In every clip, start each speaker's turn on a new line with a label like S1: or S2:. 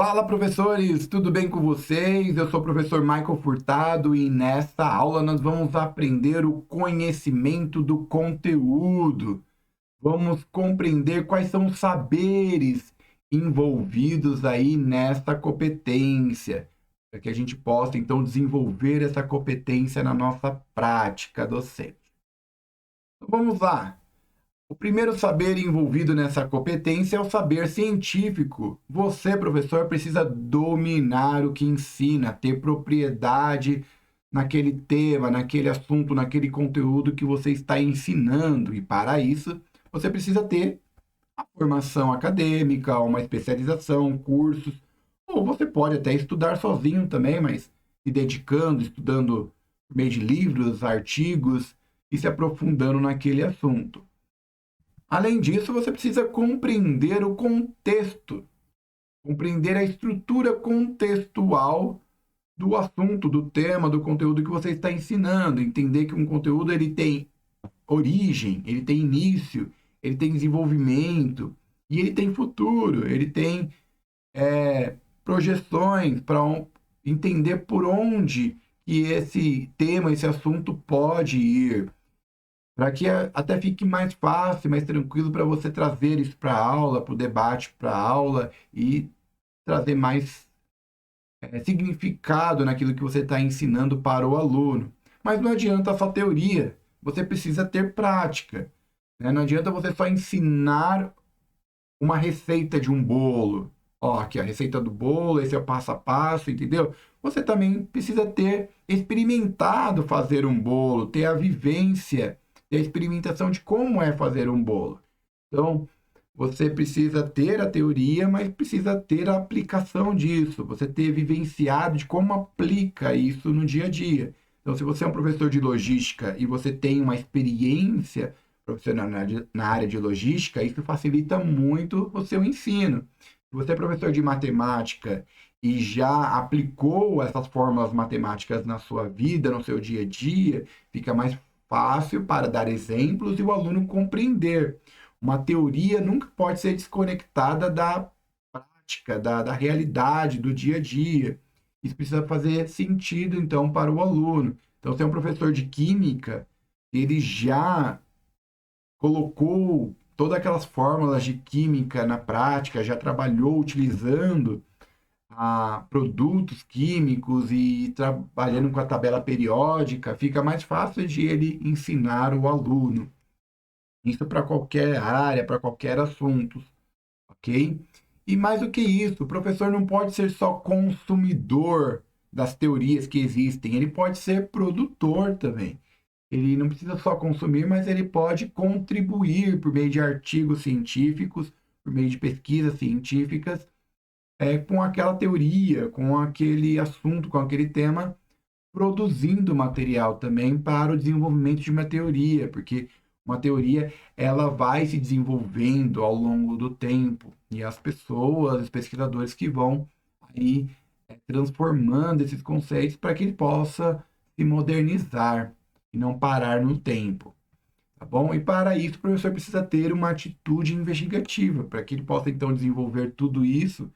S1: Fala, professores! Tudo bem com vocês? Eu sou o professor Michael Furtado e nesta aula nós vamos aprender o conhecimento do conteúdo. Vamos compreender quais são os saberes envolvidos aí nesta competência, para que a gente possa então desenvolver essa competência na nossa prática docente. Então, vamos lá. O primeiro saber envolvido nessa competência é o saber científico. Você, professor, precisa dominar o que ensina, ter propriedade naquele tema, naquele assunto, naquele conteúdo que você está ensinando. E para isso, você precisa ter a formação acadêmica, uma especialização, cursos, ou você pode até estudar sozinho também, mas se dedicando, estudando por meio de livros, artigos e se aprofundando naquele assunto. Além disso, você precisa compreender o contexto, compreender a estrutura contextual do assunto, do tema, do conteúdo que você está ensinando, entender que um conteúdo ele tem origem, ele tem início, ele tem desenvolvimento e ele tem futuro, ele tem projeções para entender por onde que esse tema, esse assunto pode ir, para que até fique mais fácil, mais tranquilo para você trazer isso para a aula, para o debate, para a aula e trazer mais significado naquilo que você está ensinando para o aluno. Mas não adianta só teoria, você precisa ter prática. Né? Não adianta você só ensinar uma receita de um bolo. Ó, aqui a receita do bolo, esse é o passo a passo, entendeu? Você também precisa ter experimentado fazer um bolo, ter a vivência, ter a experimentação de como é fazer um bolo. Então, você precisa ter a teoria, mas precisa ter a aplicação disso. Você ter vivenciado de como aplica isso no dia a dia. Então, se você é um professor de logística e você tem uma experiência profissional na área de logística, isso facilita muito o seu ensino. Se você é professor de matemática e já aplicou essas fórmulas matemáticas na sua vida, no seu dia a dia, fica mais fácil para dar exemplos e o aluno compreender. Uma teoria nunca pode ser desconectada da prática, da realidade, do dia a dia. Isso precisa fazer sentido, então, para o aluno. Então, se é um professor de química, ele já colocou todas aquelas fórmulas de química na prática, já trabalhou utilizando produtos químicos e trabalhando com a tabela periódica, fica mais fácil de ele ensinar o aluno. Isso para qualquer área, para qualquer assunto, ok? E mais do que isso, o professor não pode ser só consumidor das teorias que existem, ele pode ser produtor também. Ele não precisa só consumir, mas ele pode contribuir por meio de artigos científicos, por meio de pesquisas científicas, com aquela teoria, com aquele assunto, com aquele tema, produzindo material também para o desenvolvimento de uma teoria, porque uma teoria ela vai se desenvolvendo ao longo do tempo e as pessoas, os pesquisadores que vão aí transformando esses conceitos para que ele possa se modernizar e não parar no tempo, tá bom? E para isso o professor precisa ter uma atitude investigativa, para que ele possa então desenvolver tudo isso,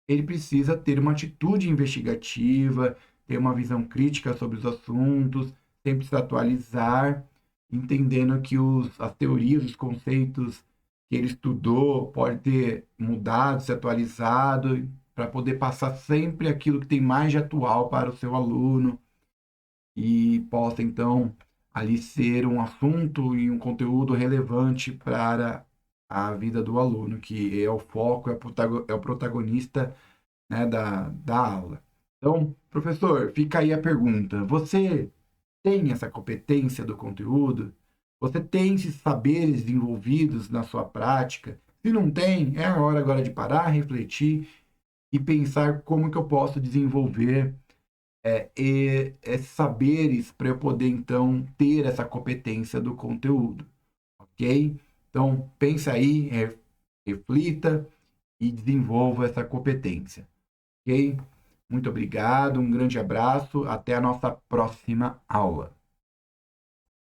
S1: ele precisa ter uma atitude investigativa, ter uma visão crítica sobre os assuntos, sempre se atualizar, entendendo que as teorias, os conceitos que ele estudou pode ter mudado, se atualizado, para poder passar sempre aquilo que tem mais de atual para o seu aluno e possa então ali ser um assunto e um conteúdo relevante para a vida do aluno, que é o foco, é o protagonista, né, da aula. Então, professor, fica aí a pergunta: você tem essa competência do conteúdo? Você tem esses saberes desenvolvidos na sua prática? Se não tem, é a hora agora de parar, refletir e pensar como que eu posso desenvolver esses saberes para eu poder, então, ter essa competência do conteúdo, ok? Então, pensa aí, reflita e desenvolva essa competência, ok? Muito obrigado, um grande abraço, até a nossa próxima aula.